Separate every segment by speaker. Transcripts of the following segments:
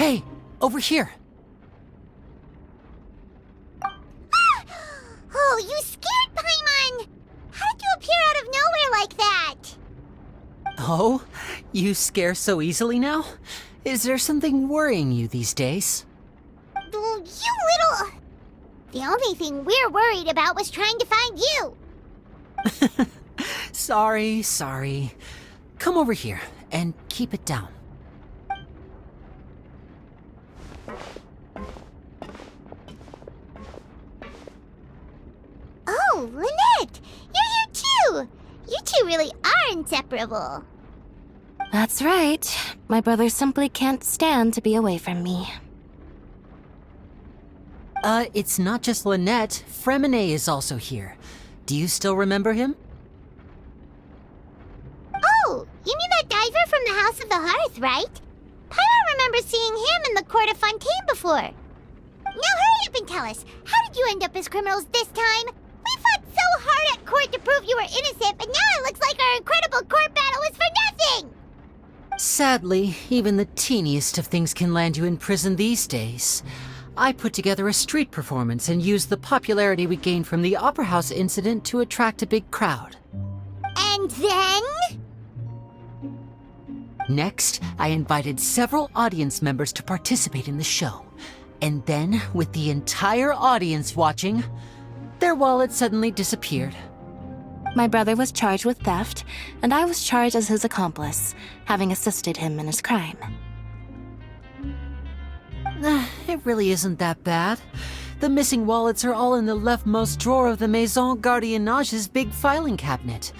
Speaker 1: Hey, over here.
Speaker 2: Oh, you scared Paimon! How did you appear out of nowhere like that?
Speaker 1: Oh, you scare so easily now? Is there something worrying you these days?
Speaker 2: You little... The only thing we're worried about was trying to find you.
Speaker 1: Sorry. Come over here and keep it down.
Speaker 2: Oh, Lynette! You're here too! You two really are inseparable.
Speaker 3: That's right. My brother simply can't stand to be away from me.
Speaker 1: It's not just Lynette. Fremine is also here. Do you still remember him?
Speaker 2: Oh, you mean that diver from the House of the Hearth, right? Paimon remembers seeing him in the Court of Fontaine before. Now hurry up and tell us, how did you end up as criminals this time? We fought so hard at court to prove you were innocent, but now it looks like our incredible court battle was for nothing!
Speaker 1: Sadly, even the teeniest of things can land you in prison these days. I put together a street performance and used the popularity we gained from the Opera House incident to attract a big crowd.
Speaker 2: And then?
Speaker 1: Next, I invited several audience members to participate in the show. And then, with the entire audience watching, their wallet suddenly disappeared.
Speaker 3: My brother was charged with theft, and I was charged as his accomplice, having assisted him in his crime.
Speaker 1: It really isn't that bad. The missing wallets are all in the leftmost drawer of the Maison Gardiennage's big filing cabinet.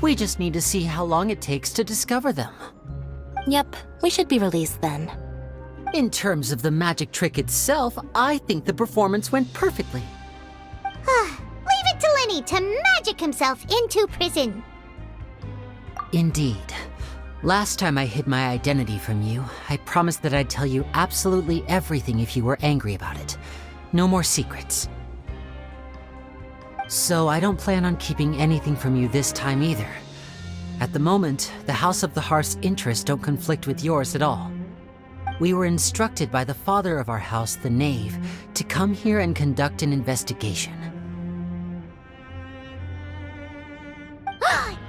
Speaker 1: We just need to see how long it takes to discover them.
Speaker 3: Yep, we should be released then.
Speaker 1: In terms of the magic trick itself, I think the performance went perfectly.
Speaker 2: Leave it to Lyney to magic himself into prison.
Speaker 1: Indeed. Last time I hid my identity from you, I promised that I'd tell you absolutely everything if you were angry about it. No more secrets. So I don't plan on keeping anything from you this time either. At the moment, the House of the Hearth's interests don't conflict with yours at all. We were instructed by the father of our house, the Knave, to come here and conduct an investigation.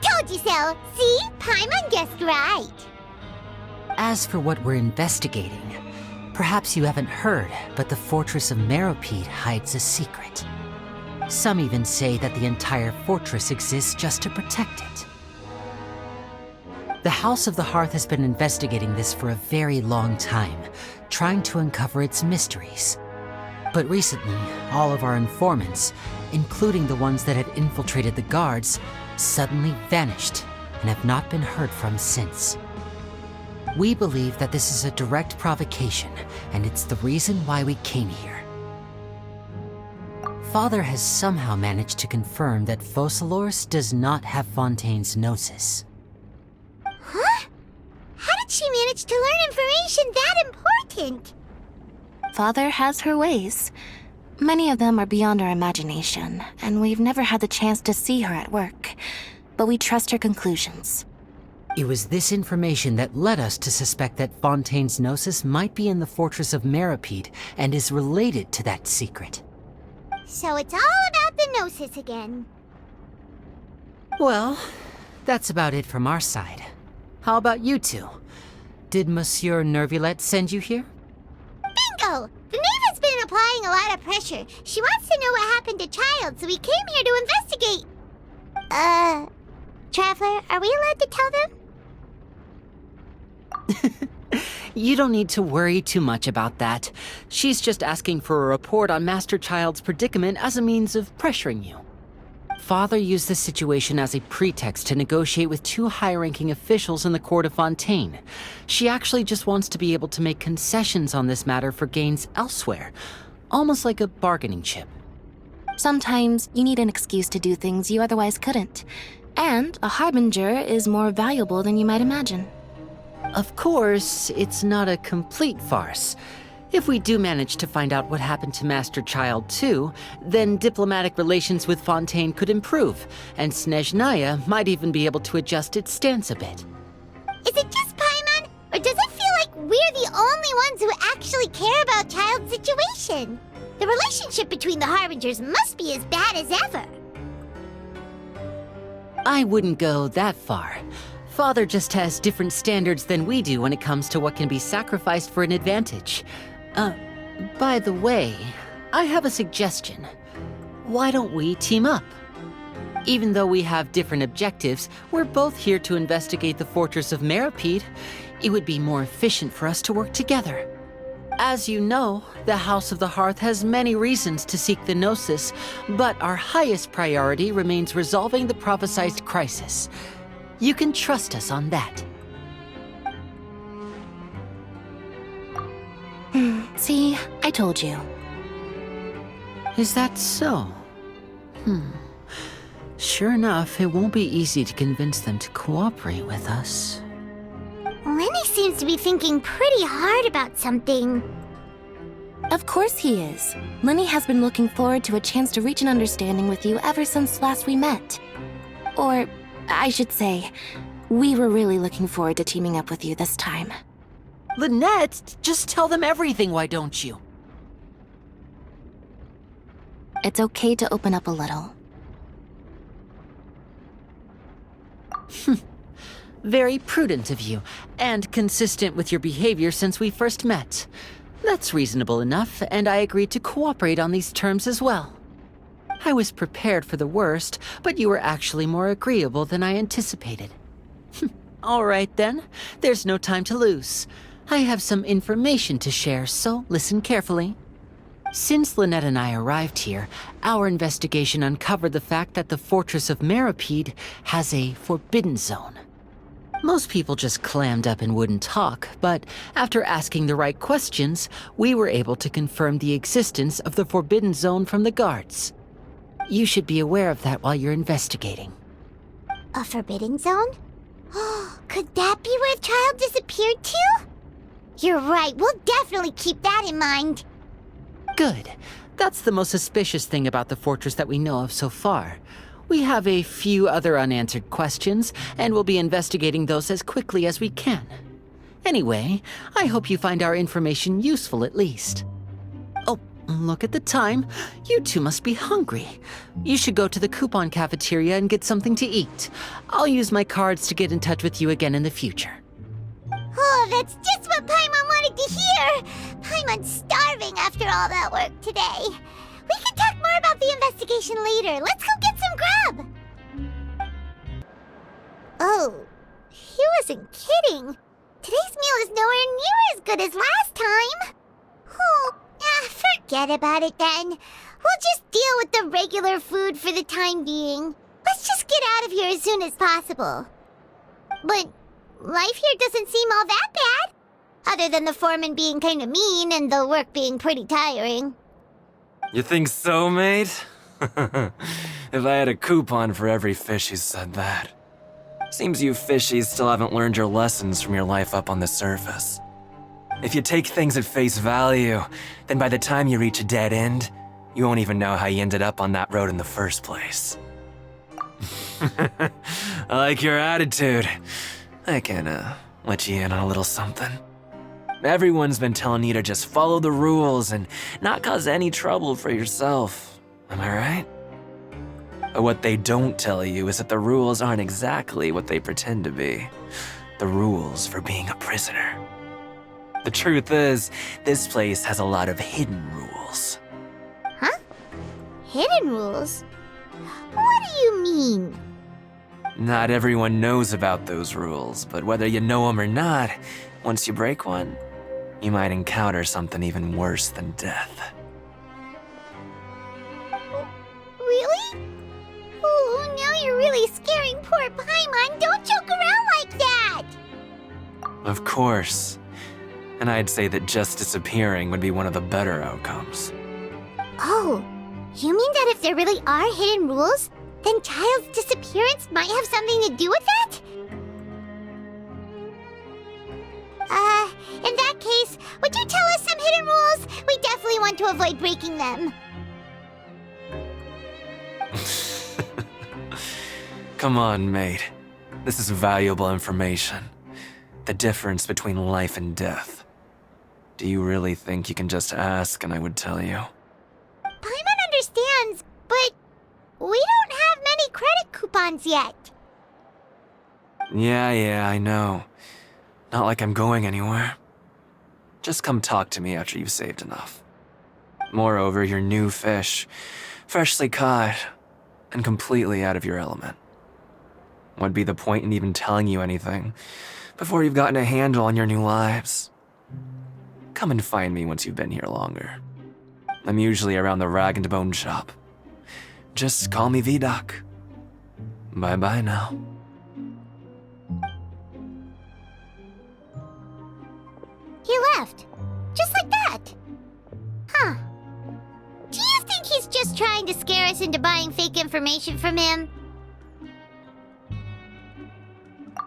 Speaker 2: Told you so! See? Paimon guessed right.
Speaker 1: As for what we're investigating, perhaps you haven't heard, but the fortress of Meropide hides a secret. Some even say that the entire fortress exists just to protect it. The House of the Hearth has been investigating this for a very long time, trying to uncover its mysteries. But recently, all of our informants, including the ones that had infiltrated the guards, suddenly vanished and have not been heard from since. We believe that this is a direct provocation, and it's the reason why we came here. Father has somehow managed to confirm that Focalors does not have Fontaine's gnosis.
Speaker 2: Huh? How did she manage to learn information that important?
Speaker 3: Father has her ways. Many of them are beyond our imagination, and we've never had the chance to see her at work. But we trust her conclusions.
Speaker 1: It was this information that led us to suspect that Fontaine's gnosis might be in the fortress of Meropide and is related to that secret.
Speaker 2: So it's all about the gnosis again.
Speaker 1: Well, that's about it from our side. How about you two? Did Monsieur Nervulette send you here?
Speaker 2: Bingo! The Knave has been applying a lot of pressure. She wants to know what happened to Child, so we came here to investigate. Traveler, are we allowed to tell them?
Speaker 1: You don't need to worry too much about that. She's just asking for a report on Master Child's predicament as a means of pressuring you. Father used this situation as a pretext to negotiate with two high-ranking officials in the court of Fontaine. She actually just wants to be able to make concessions on this matter for gains elsewhere, almost like a bargaining chip.
Speaker 3: Sometimes you need an excuse to do things you otherwise couldn't. And a harbinger is more valuable than you might imagine.
Speaker 1: Of course, it's not a complete farce. If we do manage to find out what happened to Master Child too, then diplomatic relations with Fontaine could improve, and Snezhnaya might even be able to adjust its stance a bit.
Speaker 2: Is it just Paimon, or does it feel like we're the only ones who actually care about Child's situation. The relationship between the Harbingers must be as bad as ever.
Speaker 1: I wouldn't go that far. Father just has different standards than we do when it comes to what can be sacrificed for an advantage. By the way, I have a suggestion. Why don't we team up? Even though we have different objectives, we're both here to investigate the Fortress of Meropide. It would be more efficient for us to work together. As you know, the House of the Hearth has many reasons to seek the Gnosis, but our highest priority remains resolving the prophesized crisis. You can trust us on that.
Speaker 3: See, I told you.
Speaker 1: Is that so? Sure enough, it won't be easy to convince them to cooperate with us.
Speaker 2: Lyney seems to be thinking pretty hard about something.
Speaker 3: Of course he is. Lyney has been looking forward to a chance to reach an understanding with you ever since last we met. Or, I should say, we were really looking forward to teaming up with you this time.
Speaker 1: Lynette, just tell them everything, why don't you?
Speaker 3: It's okay to open up a little.
Speaker 1: Very prudent of you, and consistent with your behavior since we first met. That's reasonable enough, and I agreed to cooperate on these terms as well. I was prepared for the worst, but you were actually more agreeable than I anticipated. All right then, there's no time to lose. I have some information to share, so listen carefully. Since Lynette and I arrived here, our investigation uncovered the fact that the Fortress of Meropide has a forbidden zone. Most people just clammed up and wouldn't talk, but after asking the right questions, we were able to confirm the existence of the forbidden zone from the guards. You should be aware of that while you're investigating.
Speaker 2: A forbidden zone? Could that be where Child disappeared to? You're right, we'll definitely keep that in mind.
Speaker 1: Good. That's the most suspicious thing about the fortress that we know of so far. We have a few other unanswered questions, and we'll be investigating those as quickly as we can. Anyway, I hope you find our information useful at least. Oh, look at the time. You two must be hungry. You should go to the coupon cafeteria and get something to eat. I'll use my cards to get in touch with you again in the future.
Speaker 2: Oh, that's just what Paimon wanted to hear! Paimon's starving after all that work today. We can talk more about the investigation later. Let's go get some grub! Oh, he wasn't kidding. Today's meal is nowhere near as good as last time. Oh, forget about it then. We'll just deal with the regular food for the time being. Let's just get out of here as soon as possible. But life here doesn't seem all that bad. Other than the foreman being kinda mean and the work being pretty tiring.
Speaker 4: You think so, mate? If I had a coupon for every fish who said that. Seems you fishies still haven't learned your lessons from your life up on the surface. If you take things at face value, then by the time you reach a dead end, you won't even know how you ended up on that road in the first place. I like your attitude. I can, let you in on a little something. Everyone's been telling you to just follow the rules and not cause any trouble for yourself. Am I right? But what they don't tell you is that the rules aren't exactly what they pretend to be. The rules for being a prisoner. The truth is, this place has a lot of hidden rules.
Speaker 2: Huh? Hidden rules? What do you mean?
Speaker 4: Not everyone knows about those rules, but whether you know them or not, once you break one, you might encounter something even worse than death.
Speaker 2: Really? Oh, now you're really scaring poor Paimon. Don't joke around like that!
Speaker 4: Of course. And I'd say that just disappearing would be one of the better outcomes.
Speaker 2: Oh, you mean that if there really are hidden rules, then Child's disappearance might have something to do with that? In that case, would you tell us some hidden rules? We definitely want to avoid breaking them.
Speaker 4: Come on, mate. This is valuable information. The difference between life and death. Do you really think you can just ask and I would tell you?
Speaker 2: Paimon understands, but we don't have many credit coupons yet.
Speaker 4: Yeah, I know. Not like I'm going anywhere. Just come talk to me after you've saved enough. Moreover, you're new fish, freshly caught, and completely out of your element. What'd be the point in even telling you anything before you've gotten a handle on your new lives? Come and find me once you've been here longer. I'm usually around the rag and bone shop. Just call me V-Doc. Bye-bye now.
Speaker 2: He left. Just like that. Huh. Do you think he's just trying to scare us into buying fake information from him?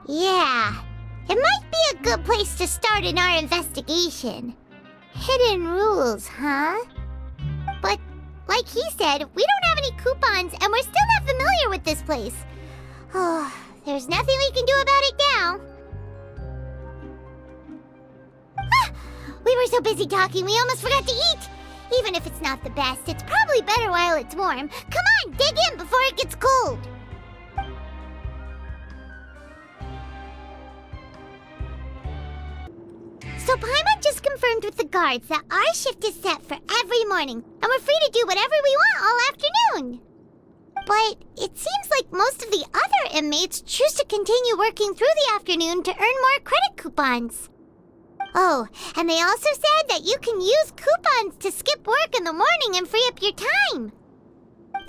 Speaker 2: Yeah. It might be a good place to start in our investigation. Hidden rules, huh? But, like he said, we don't have any coupons and we're still not familiar with this place. Oh, there's nothing we can do about it now. Ah, we were so busy talking, we almost forgot to eat. Even if it's not the best, it's probably better while it's warm. Come on, dig in before it gets cold. So Paimon just confirmed with the guards that our shift is set for every morning, and we're free to do whatever we want all afternoon. But it seems like most of the other inmates choose to continue working through the afternoon to earn more credit coupons. Oh, and they also said that you can use coupons to skip work in the morning and free up your time.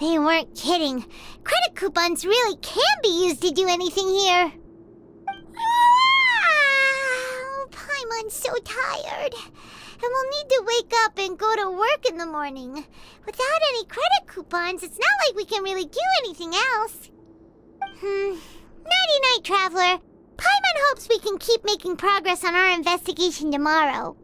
Speaker 2: They weren't kidding. Credit coupons really can be used to do anything here. Paimon's so tired. And we'll need to wake up and go to work in the morning. Without any credit coupons, it's not like we can really do anything else. Nighty-night, Traveler. Paimon hopes we can keep making progress on our investigation tomorrow.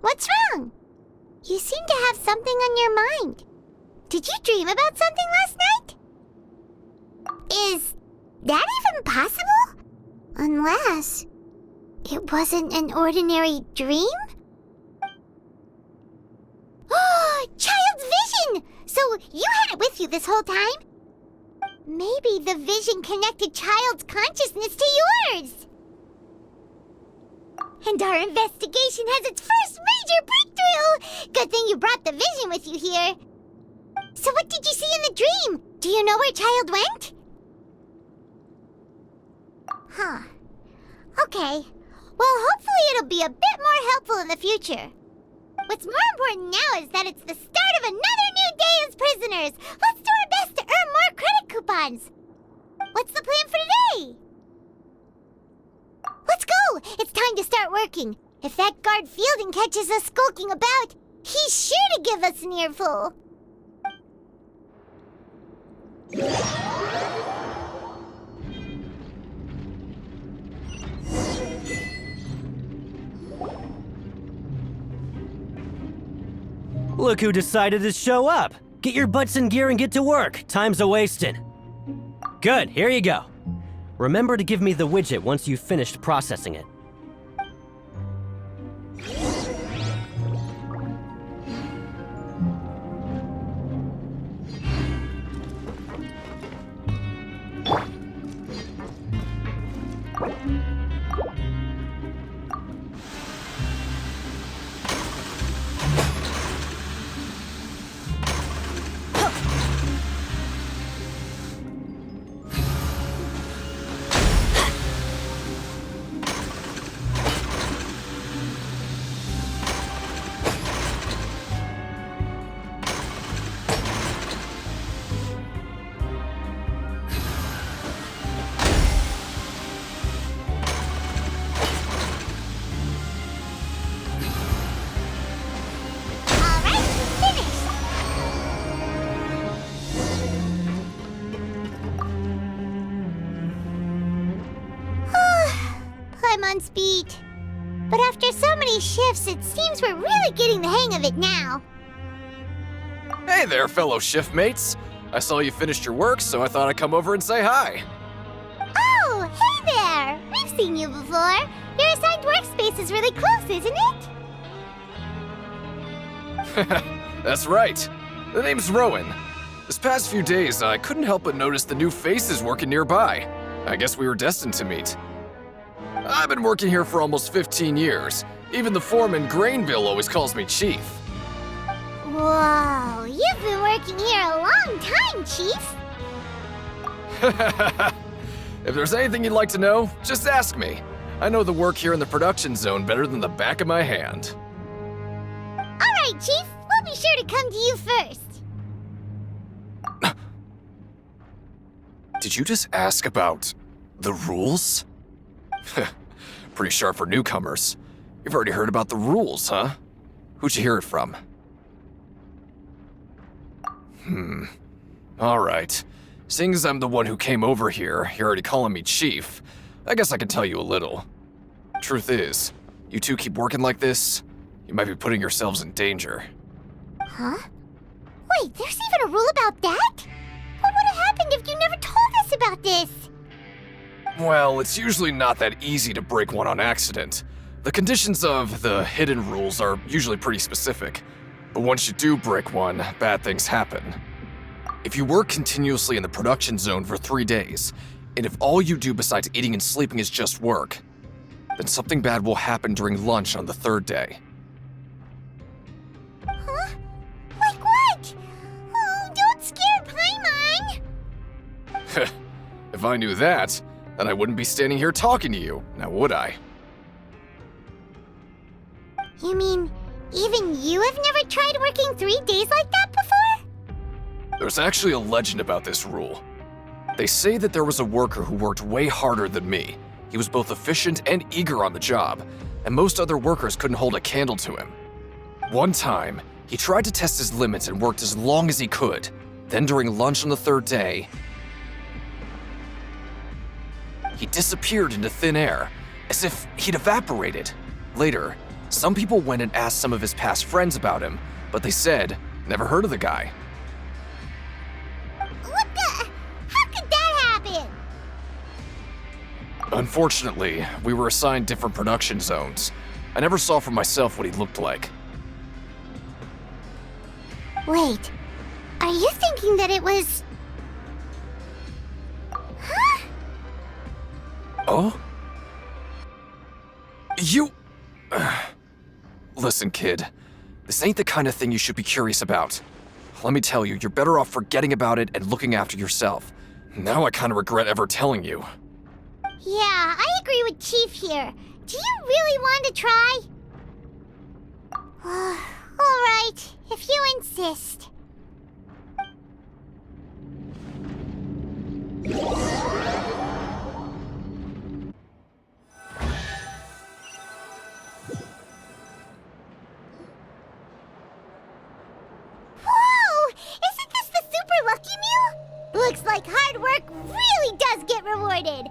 Speaker 2: What's wrong? You seem to have something on your mind. Did you dream about something last night? Is that even possible? Unless it wasn't an ordinary dream? Oh, Child's vision! So you had it with you this whole time? Maybe the vision connected Child's consciousness to yours. And our investigation has its first major breakthrough! Good thing you brought the vision with you here. So what did you see in the dream? Do you know where Child went? Huh. Okay. Well, hopefully it'll be a bit more helpful in the future. What's more important now is that it's the start of another new day as prisoners. Let's do our best to earn more credit coupons. What's the plan for today? Let's go! It's time to start working. If that guard Fielding catches us skulking about, he's sure to give us an earful.
Speaker 5: Look who decided to show up! Get your butts in gear and get to work. Time's a-wasting. Good, here you go. Remember to give me the widget once you've finished processing it.
Speaker 2: I'm on speed. But after so many shifts, it seems we're really getting the hang of it now.
Speaker 6: Hey there, fellow shift mates. I saw you finished your work, so I thought I'd come over and say hi.
Speaker 2: Oh, hey there! We've seen you before. Your assigned workspace is really close, isn't it?
Speaker 6: That's right. The name's Rowan. This past few days, I couldn't help but notice the new faces working nearby. I guess we were destined to meet. I've been working here for almost 15 years. Even the foreman, Grainville, always calls me Chief.
Speaker 2: Whoa, you've been working here a long time, Chief.
Speaker 6: If there's anything you'd like to know, just ask me. I know the work here in the production zone better than the back of my hand.
Speaker 2: All right, Chief. We'll be sure to come to you first.
Speaker 6: Did you just ask about the rules? Pretty sharp for newcomers. You've already heard about the rules, huh? Who'd you hear it from? Alright. Seeing as I'm the one who came over here, you're already calling me Chief, I guess I can tell you a little. Truth is, you two keep working like this, you might be putting yourselves in danger.
Speaker 2: Huh? Wait, there's even a rule about that? What would have happened if you never told us about this?
Speaker 6: Well, it's usually not that easy to break one on accident. The conditions of the hidden rules are usually pretty specific. But once you do break one, bad things happen. If you work continuously in the production zone for 3 days, and if all you do besides eating and sleeping is just work, then something bad will happen during lunch on the 3rd day.
Speaker 2: Huh? Like what? Oh, don't scare Paimon!
Speaker 6: If I knew that, then I wouldn't be standing here talking to you, now would I?
Speaker 2: You mean, even you have never tried working 3 days like that before?
Speaker 6: There's actually a legend about this rule. They say that there was a worker who worked way harder than me. He was both efficient and eager on the job, and most other workers couldn't hold a candle to him. One time, he tried to test his limits and worked as long as he could. Then during lunch on the 3rd day, he disappeared into thin air, as if he'd evaporated. Later, some people went and asked some of his past friends about him, but they said, never heard of the guy.
Speaker 2: What the? How could that happen?
Speaker 6: Unfortunately, we were assigned different production zones. I never saw for myself what he looked like.
Speaker 2: Wait, are you thinking that it was... Huh?
Speaker 6: Oh? You... Listen, kid. This ain't the kind of thing you should be curious about. Let me tell you, you're better off forgetting about it and looking after yourself. Now I kind of regret ever telling you.
Speaker 2: Yeah, I agree with Chief here. Do you really want to try? All right, if you insist. Whoa! Isn't this the Super Lucky Meal? Looks like hard work really does get rewarded.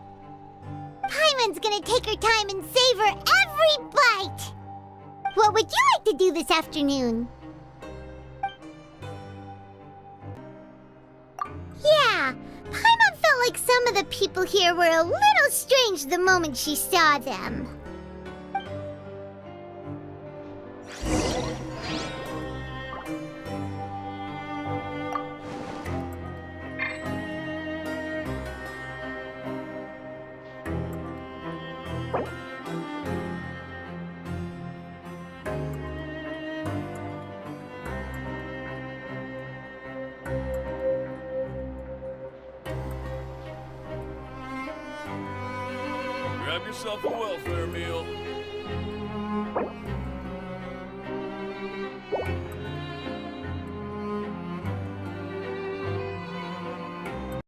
Speaker 2: Paimon's gonna take her time and savor every bite. What would you like to do this afternoon? Yeah, Paimon felt like some of the people here were a little strange the moment she saw them.
Speaker 7: Grab yourself a welfare meal.